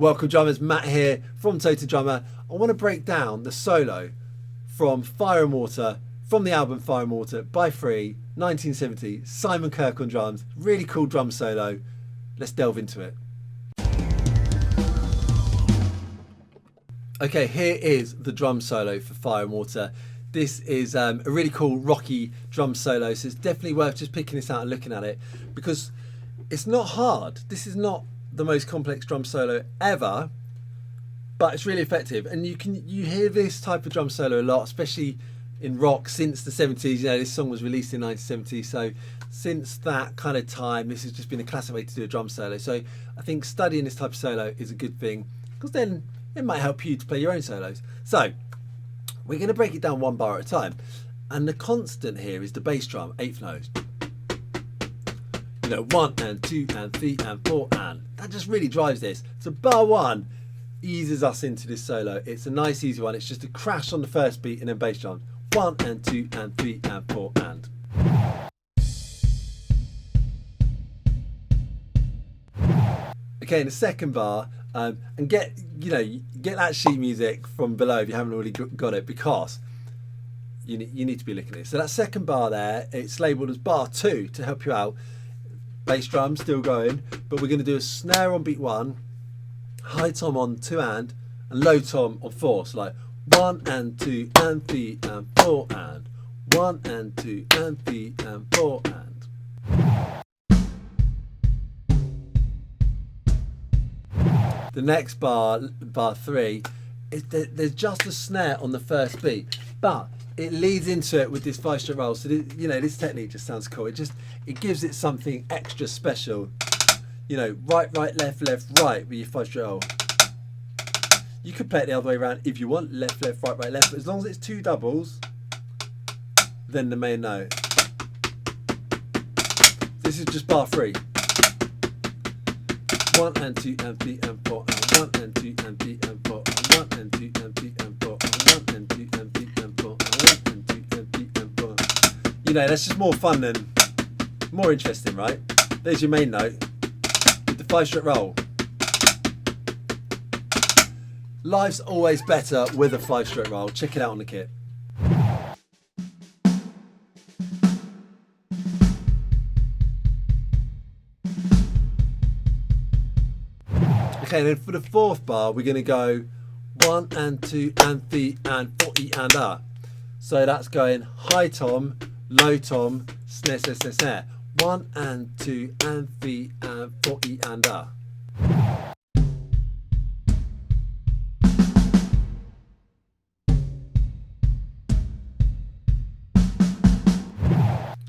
Welcome drummers, Matt here from Total Drummer. I want to break down the solo from Fire and Water, from the album Fire and Water by Free, 1970, Simon Kirke on drums. Really cool drum solo. Let's delve into it. Okay, here is the drum solo for Fire and Water. This is a really cool rocky drum solo, so it's definitely worth just picking this out and looking at it because it's not hard. This is not the most complex drum solo ever, but it's really effective. And you hear this type of drum solo a lot, especially in rock since the 70s. You know, this song was released in 1970, so since that kind of time, this has just been a classic way to do a drum solo. So I think studying this type of solo is a good thing because then it might help you to play your own solos. So we're going to break it down one bar at a time, and the constant here is the bass drum, 8th notes. You know, 1 and 2 and 3 and 4 and that just really drives this. So bar 1 eases us into this solo. It's a nice easy one. It's just a crash on the first beat and then bass drum. 1 and 2 and 3 and 4 and. Okay, in the second bar, and get that sheet music from below if you haven't already got it, because you need to be looking at it. So that second bar there, it's labelled as bar 2 to help you out. Bass drum still going, but we're going to do a snare on beat 1, high tom on 2 and low tom on 4. So like 1 and 2 and 3 and 4 and 1 and 2 and 3 and 4 and. The next bar, bar 3, there's just a snare on the first beat, but it leads into it with this 5-stroke roll. So this technique just sounds cool. It gives it something extra special. You know, right, left, right with your 5-stroke roll. You could play it the other way around if you want, left, right, left. But as long as it's 2 doubles, then the main note. This is just bar 3. 1 and 2 and 3 and 4 and 1 and 2 and 3 and 4 and 1 and 2 and 3 and 4 and 1 and 2 and 3 and 4 and 1 and 2 and 3 and 4. You know, that's just more fun and more interesting, right? There's your main note with the 5-stroke roll. Life's always better with a 5-stroke roll. Check it out on the kit. Okay, then for the 4th bar, we're going to go 1 and 2 and 3 and 40 and a. So that's going high tom, low tom, snare, snare, snare, snare. 1 and 2 and 3 and 40 and a.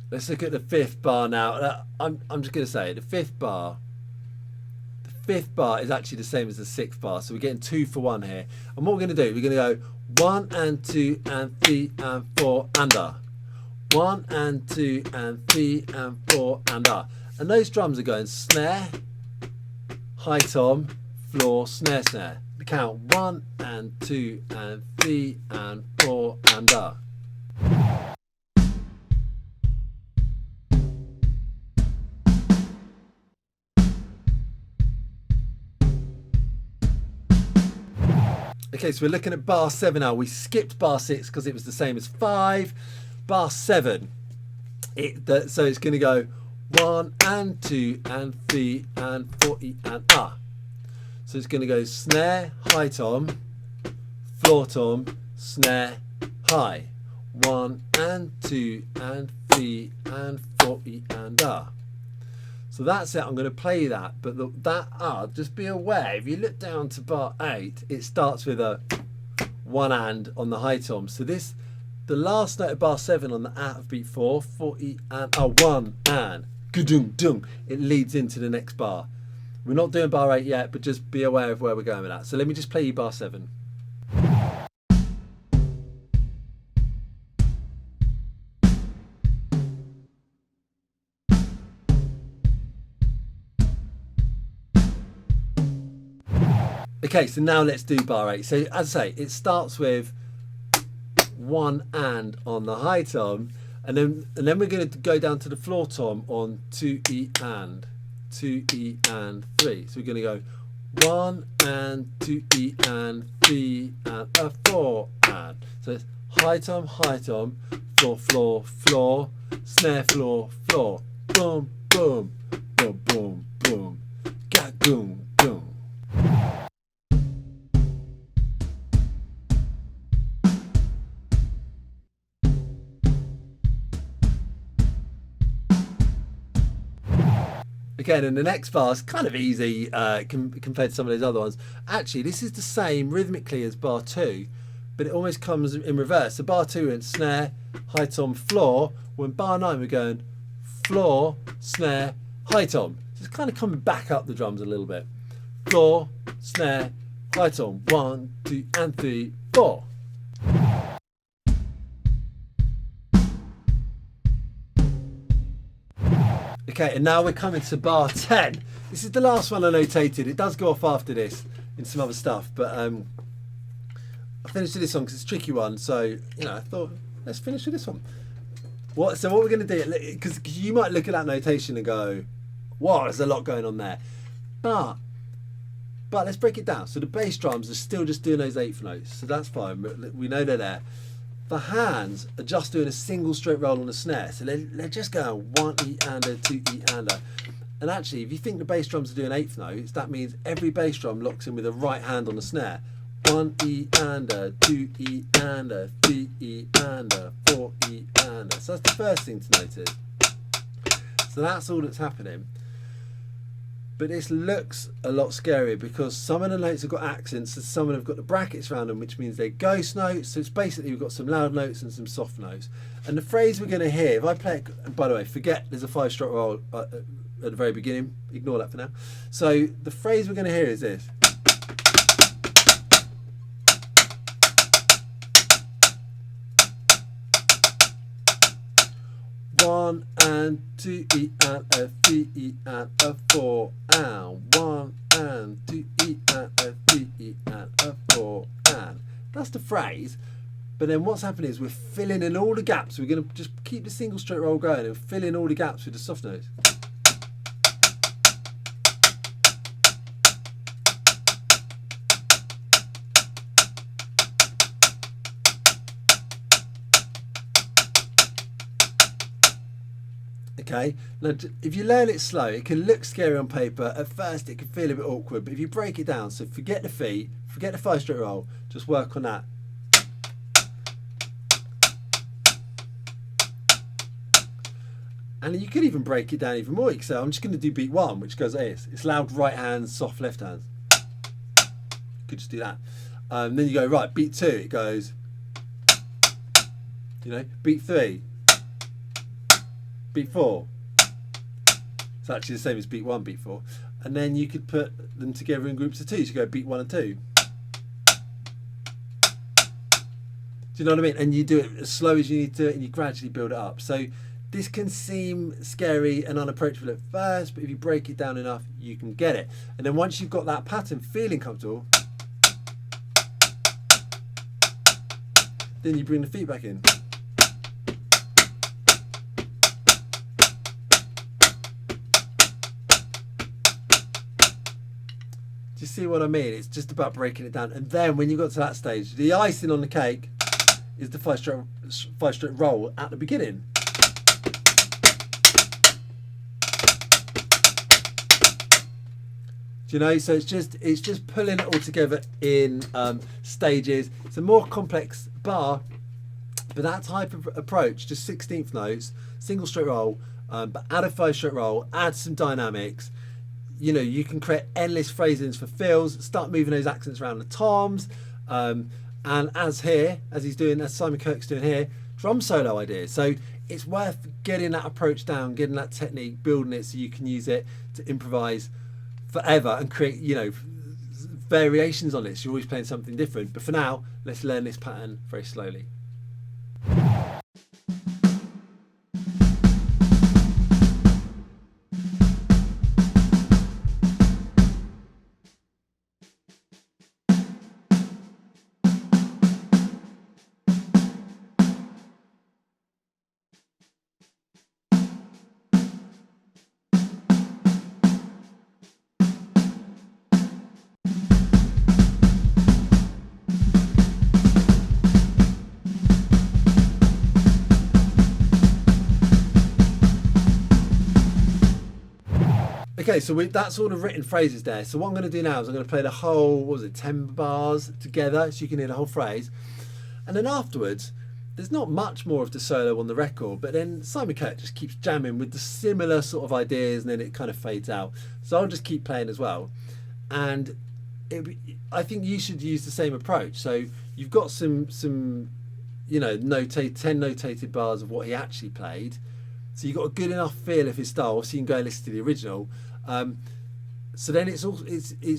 Let's look at the 5th bar now. I'm just going to say the 5th bar. 5th bar is actually the same as the 6th bar, so we're getting 2 for 1 here. And what we're going to do, we're going to go 1 and 2 and 3 and 4 and a. 1 and 2 and 3 and 4 and a. And those drums are going snare, high tom, floor, snare, snare. We count 1 and 2 and 3 and 4 and a. Okay, so we're looking at bar 7 now. We skipped bar 6 because it was the same as 5. Bar 7, so it's going to go 1 and 2 and 3 and 40 and a. So it's going to go snare, high tom, floor tom, snare, high. 1 and 2 and 3 and 40 and a. So that's it. I'm going to play that, but just be aware, if you look down to bar 8, it starts with a 1 and on the high tom. So the last note of bar 7 on the out of beat 4, 40 and a 1 and ga-dung dung. It leads into the next bar. We're not doing bar 8 yet, but just be aware of where we're going with that. So let me just play you bar 7. Okay, so now let's do bar 8. So as I say, it starts with 1 and on the high tom, and then we're going to go down to the floor tom on 2E and 2E and 3. So we're going to go 1 and 2 E and 3 and a 4 and. So it's high tom, floor, floor, floor, snare, floor, floor, boom, boom, boom, boom, boom, ga goom, goom. Again, and the next bar is kind of easy compared to some of those other ones. Actually, this is the same rhythmically as bar 2, but it almost comes in reverse. So bar 2 went snare, high tom, floor. When bar 9 we're going floor, snare, high tom. So it's kind of coming back up the drums a little bit. Floor, snare, high tom. 1, 2 and 3, 4. Okay, and now we're coming to bar 10. This is the last one I notated. It does go off after this in some other stuff, but I finished with this one because it's a tricky one. So, I thought, let's finish with this one. So what we're going to do, because you might look at that notation and go, wow, there's a lot going on there. But let's break it down. So the bass drums are still just doing those 8th notes, so that's fine. We know they're there. The hands are just doing a single straight roll on the snare, so they're just going 1 E and a, 2 E and a. And actually, if you think the bass drums are doing 8th notes, that means every bass drum locks in with a right hand on the snare. 1 E and a, 2 E and a, 3 E and a, 4 E and a. So that's the first thing to notice. So that's all that's happening. But this looks a lot scarier because some of the notes have got accents and some of them have got the brackets around them, which means they're ghost notes. So it's basically we've got some loud notes and some soft notes. And the phrase we're going to hear, if I play it, and by the way, forget there's a 5-stroke roll at the very beginning. Ignore that for now. So the phrase we're going to hear is this. One and 2 E and a 3 E and a 4 and 1 and 2 E and a 3 E and a 4 and. That's the phrase. But then what's happening is we're filling in all the gaps. We're going to just keep the single straight roll going and fill in all the gaps with the soft notes. Okay, now if you learn it slow, it can look scary on paper. At first it can feel a bit awkward, but if you break it down, so forget the feet, forget the 5-stroke roll, just work on that. And you could even break it down even more. You could say, I'm just going to do beat 1, which goes like this. It's loud right hands, soft left hands. You could just do that. Then you go, right, beat 2, it goes, beat 3. Beat 4. It's actually the same as beat 1, beat 4. And then you could put them together in groups of 2. So you go beat 1 and 2. Do you know what I mean? And you do it as slow as you need to do it and you gradually build it up. So this can seem scary and unapproachable at first, but if you break it down enough, you can get it. And then once you've got that pattern feeling comfortable, then you bring the feet back in. You see what I mean? It's just about breaking it down. And then when you got to that stage, the icing on the cake is the 5-stroke roll at the beginning. Do you know? So it's just pulling it all together in stages. It's a more complex bar, but that type of approach, just 16th notes, single stroke roll, but add a 5-stroke roll, add some dynamics. You can create endless phrasings for fills, start moving those accents around the toms, and as Simon Kirke's doing here, drum solo ideas. So it's worth getting that approach down, getting that technique, building it so you can use it to improvise forever and create, variations on it. So you're always playing something different. But for now, let's learn this pattern very slowly. Okay, so that's all the written phrases there. So what I'm going to do now is I'm going to play the whole, what was it, 10 bars together so you can hear the whole phrase. And then afterwards, there's not much more of the solo on the record, but then Simon Kirke just keeps jamming with the similar sort of ideas, and then it kind of fades out. So I'll just keep playing as well. And I think you should use the same approach. So you've got some 10 notated bars of what he actually played. So you've got a good enough feel of his style, so you can go and listen to the original. So then it's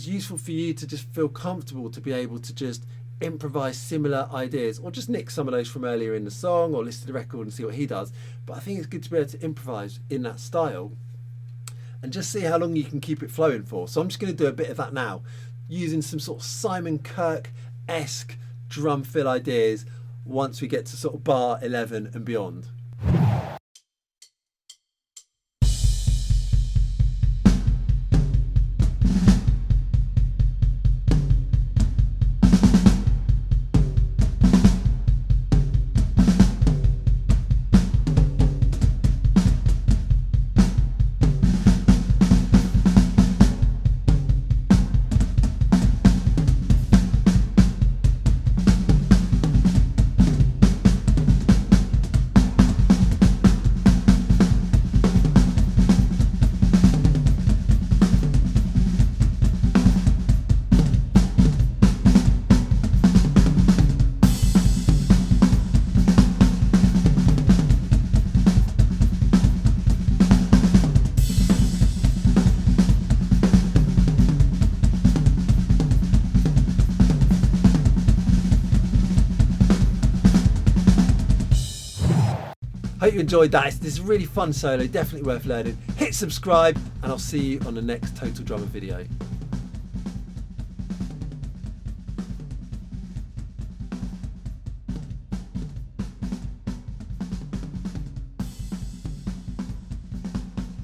useful for you to just feel comfortable to be able to just improvise similar ideas, or just nick some of those from earlier in the song, or listen to the record and see what he does. But I think it's good to be able to improvise in that style and just see how long you can keep it flowing for. So I'm just going to do a bit of that now, using some sort of Simon Kirke-esque drum fill ideas once we get to sort of bar 11 and beyond. Hope you enjoyed that. This is a really fun solo, definitely worth learning. Hit subscribe, and I'll see you on the next Total Drummer video.